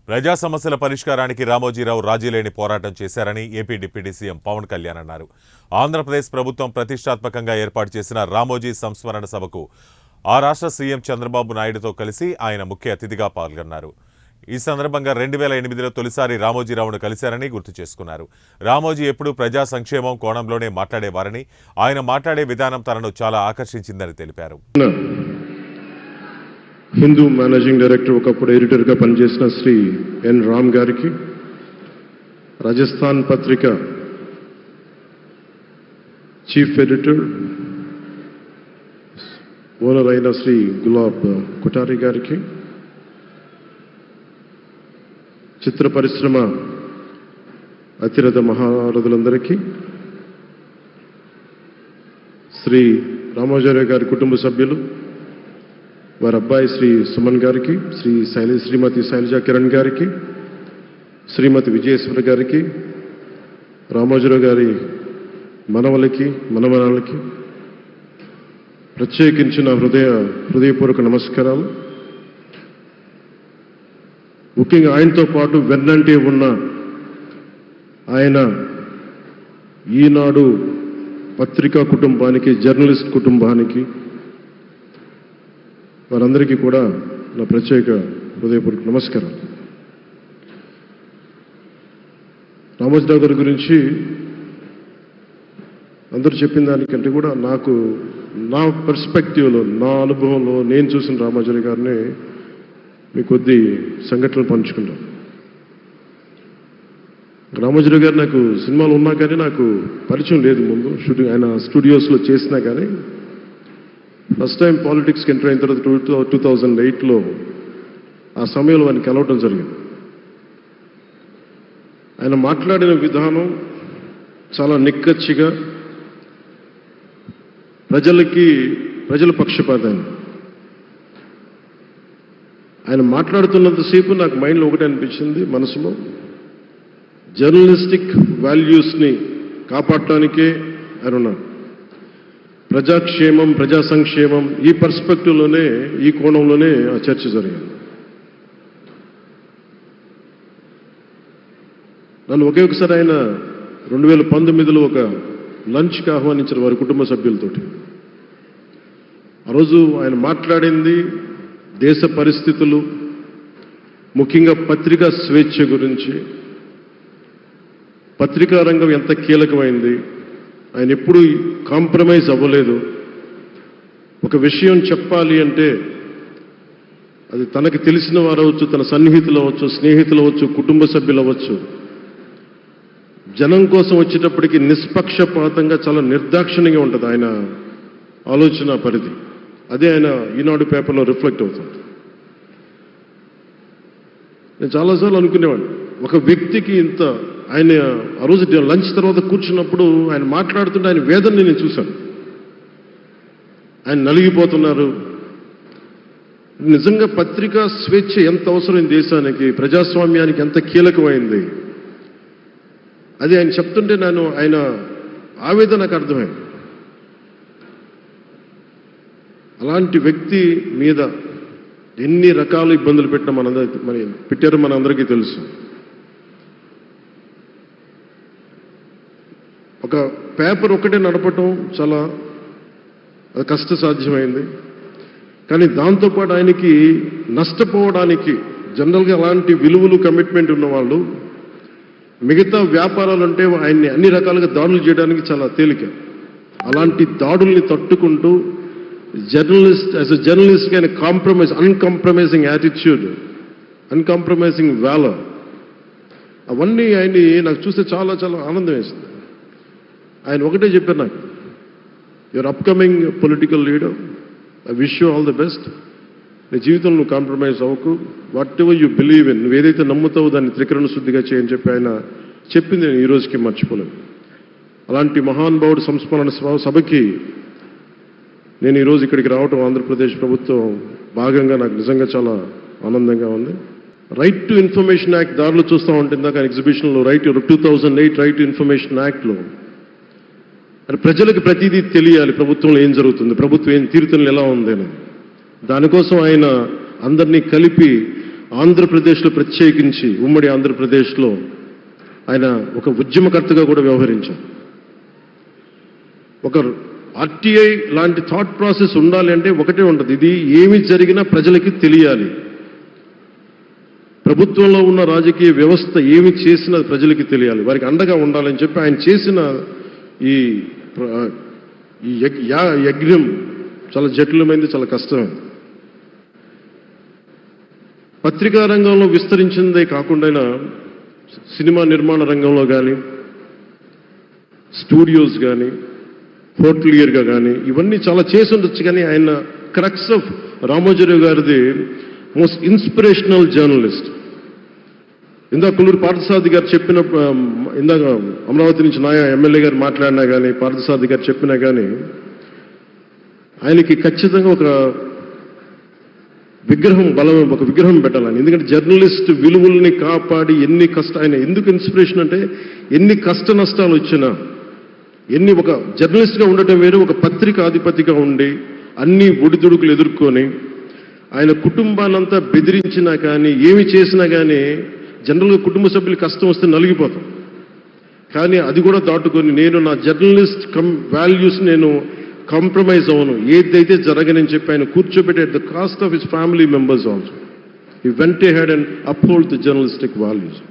ప్రజా సమస్యల పరిష్కారానికి రామోజీరావు రాజీలేని పోరాటం చేశారని AP deputy CM Pawan Kalyan అన్నారు. ఆంధ్రప్రదేశ్ ప్రభుత్వం ప్రతిష్టాత్మకంగా ఏర్పాటు చేసిన రామోజీ సంస్మరణ సభకు ఆ రాష్ట్ర సీఎం చంద్రబాబు నాయుడుతో కలిసి ఆయన ముఖ్య అతిథిగా పాల్గొన్నారు. ఈ సందర్భంగా 2008లో తొలిసారి రామోజీరావును కలిశారని గుర్తు చేసుకున్నారు. రామోజీ ఎప్పుడూ ప్రజా సంక్షేమం కోణంలోనే మాట్లాడేవారని, ఆయన మాట్లాడే విధానం తనను చాలా ఆకర్షించిందని తెలిపారు. హిందూ మేనేజింగ్ డైరెక్టర్ ఒకప్పుడు ఎడిటర్గా పనిచేసిన శ్రీ ఎన్ రామ్ గారికి, రాజస్థాన్ పత్రిక చీఫ్ ఎడిటర్ ఓనర్ అయిన శ్రీ గులాబ్ కుటారి గారికి, చిత్ర పరిశ్రమ అతిరథ మహారథులందరికీ, శ్రీ రామోజీరావు గారి కుటుంబ సభ్యులు, వారి అబ్బాయి శ్రీ సుమన్ గారికి, శ్రీమతి శైలజా కిరణ్ గారికి, శ్రీమతి విజయేశ్వర గారికి, రామోజీరావు గారి మనవలకి మనమనాలకి ప్రత్యేకించిన హృదయపూర్వక నమస్కారాలు. ముఖ్యంగా ఆయనతో పాటు వెన్నంటే ఉన్న ఆయన ఈనాడు పత్రికా కుటుంబానికి, జర్నలిస్ట్ కుటుంబానికి, వారందరికీ కూడా నా ప్రత్యేక హృదయపూర్వక నమస్కారం. రామోజీరావు గారి గురించి అందరూ చెప్పిన దానికంటే కూడా నాకు నా పర్స్పెక్టివ్లో, నా అనుభవంలో నేను చూసిన రామోజీరావు గారిని మీ కొద్ది సంఘటనలు పంచుకున్నాను. రామోజీరావు గారు నాకు సినిమాలు ఉన్నా కానీ నాకు పరిచయం లేదు. ముందు ఆయన స్టూడియోస్లో చేసినా కానీ ఫస్ట్ టైం పాలిటిక్స్కి ఎంటర్ అయిన తర్వాత 2008లో ఆ సమయంలో ఆయన కలవటం జరిగింది. ఆయన మాట్లాడిన విధానం చాలా నిక్కచ్చిగా, ప్రజల పక్షపాతం. ఆయన మాట్లాడుతున్నంతసేపు నాకు మైండ్లో ఒకటే అనిపించింది, మనసులో జర్నలిస్టిక్ వాల్యూస్ని కాపాడటానికే ఆయన ఉన్నారు. ప్రజాక్షేమం, ప్రజా సంక్షేమం, ఈ పర్స్పెక్టివ్లోనే, ఈ కోణంలోనే ఆ చర్చ జరిగింది. నన్ను ఒకే ఒకసారి ఆయన 2019లో ఒక లంచ్కి ఆహ్వానించారు వారి కుటుంబ సభ్యులతోటి. ఆ రోజు ఆయన మాట్లాడింది దేశ పరిస్థితులు, ముఖ్యంగా పత్రికా స్వేచ్ఛ గురించి, పత్రికా రంగం ఎంత కీలకమైంది. ఆయన ఎప్పుడూ కాంప్రమైజ్ అవ్వలేదు. ఒక విషయం చెప్పాలి అంటే అది తనకు తెలిసిన వారు అవ్వచ్చు, తన సన్నిహితులు అవ్వచ్చు, స్నేహితులు అవ్వచ్చు, కుటుంబ సభ్యులు అవ్వచ్చు, జనం కోసం వచ్చేటప్పటికి నిష్పక్షపాతంగా చాలా నిర్దాక్షిణ్యంగా ఉంటుంది ఆయన ఆలోచన పరిధి. అదే ఆయన ఈనాడు పేపర్లో రిఫ్లెక్ట్ అవుతుంది. నేను చాలాసార్లు అనుకునేవాడిని, ఒక వ్యక్తికి ఇంత, ఆయన ఆ రోజు లంచ్ తర్వాత కూర్చున్నప్పుడు ఆయన మాట్లాడుతుంటే ఆయన వేదనని నేను చూశాను. ఆయన నలిగిపోతున్నారు. నిజంగా పత్రికా స్వేచ్ఛ ఎంత అవసరం దేశానికి, ప్రజాస్వామ్యానికి ఎంత కీలకమైంది, అది ఆయన చెప్తుంటే ఆయన ఆవేదన నాకు అర్థమైంది. అలాంటి వ్యక్తి మీద ఎన్ని రకాల ఇబ్బందులు పెట్టారో మనందరికీ తెలుసు. ఒక పేపర్ ఒకటే నడపటం చాలా కష్టసాధ్యమైంది. కానీ దాంతోపాటు ఆయనకి నష్టపోవడానికి, జనరల్గా అలాంటి విలువలు, కమిట్మెంట్ ఉన్నవాళ్ళు మిగతా వ్యాపారాలు అంటే ఆయన్ని అన్ని రకాలుగా దాడులు చేయడానికి చాలా తేలిక. అలాంటి దాడుల్ని తట్టుకుంటూ యాజ్ ఎ జర్నలిస్ట్ ఆయన అన్కాంప్రమైజింగ్ యాటిట్యూడ్, అన్కాంప్రమైజింగ్ వాలర్, అవన్నీ ఆయన్ని నాకు చూస్తే చాలా చాలా ఆనందం వేసింది. ఆయన ఒకటే చెప్పారు నాకు, your upcoming political leader, I wish you all the best. నీ జీవితంలో నువ్వు కాంప్రమైజ్ అవ్వకు, what ever you believe in, నువ్వు ఏదైతే నమ్ముతావో దాన్ని త్రికరణ శుద్ధిగా చేయని చెప్పి ఆయన చెప్పింది నేను ఈ రోజుకి మర్చిపోలేను. అలాంటి మహానుభావుడు సంస్మరణ సభకి నేను ఈరోజు ఇక్కడికి రావటం ఆంధ్రప్రదేశ్ ప్రభుత్వం భాగంగా నాకు నిజంగా చాలా ఆనందంగా ఉంది. రైట్ టు ఇన్ఫర్మేషన్ యాక్ట్ దారిలో చూస్తూ ఉంటుంది దాకా ఎగ్జిబిషన్లో 2008 రైట్ టు ఇన్ఫర్మేషన్ యాక్ట్లో ప్రజలకు ప్రతిదీ తెలియాలి, ప్రభుత్వంలో ఏం జరుగుతుంది, ప్రభుత్వం ఏం తీరుతలు ఎలా ఉంది అని. దానికోసం ఆయన అందరినీ కలిపి ఆంధ్రప్రదేశ్లో ప్రత్యేకించి ఉమ్మడి ఆంధ్రప్రదేశ్లో ఆయన ఒక ఉద్యమకర్తగా కూడా వ్యవహరించారు. ఒక ఆర్టీఐ లాంటి థాట్ ప్రాసెస్ ఉండాలి అంటే ఒకటే ఉంటుంది, ఇది ఏమి జరిగినా ప్రజలకి తెలియాలి. ప్రభుత్వంలో ఉన్న రాజకీయ వ్యవస్థ ఏమి చేసినా ప్రజలకి తెలియాలి, వారికి అండగా ఉండాలని చెప్పి ఆయన చేసిన ఈ యజ్ఞం చాలా జటిలమైంది, చాలా కష్టమైంది. పత్రికా రంగంలో విస్తరించిందే కాకుండా సినిమా నిర్మాణ రంగంలో కానీ, స్టూడియోస్ కానీ, హోటలియర్గా కానీ ఇవన్నీ చాలా చేసి ఉండొచ్చు. కానీ ఆయన క్రక్స్ ఆఫ్ రామోజీరావు గారిది మోస్ట్ ఇన్స్పిరేషనల్ జర్నలిస్ట్. ఇందాక కొల్లూరు పార్థసారథి గారు చెప్పిన, ఇందాక అమరావతి నుంచి నాయ ఎమ్మెల్యే గారు మాట్లాడినా కానీ, పార్థసారథి గారు చెప్పినా కానీ ఆయనకి ఖచ్చితంగా ఒక విగ్రహం పెట్టాలని. ఎందుకంటే జర్నలిస్ట్ విలువల్ని కాపాడి ఆయన ఎందుకు ఇన్స్పిరేషన్ అంటే ఎన్ని కష్ట నష్టాలు వచ్చినా, ఒక జర్నలిస్ట్గా ఉండటం వేరు, ఒక పత్రిక అధిపతిగా ఉండి అన్ని ఒడిదుడుకులు ఎదుర్కొని ఆయన కుటుంబాన్నంతా బెదిరించినా కానీ ఏమి చేసినా కానీ జనరల్గా కుటుంబ సభ్యులు కష్టం వస్తే నలిగిపోతాం. కానీ అది కూడా దాటుకొని నేను నా జర్నలిస్ట్ వాల్యూస్ నేను కాంప్రమైజ్ అవ్వను, ఏదైతే జరగనని చెప్పి ఆయన కూర్చోబెట్టి at the cost of his family members also he vent ahead and uphold the journalistic values.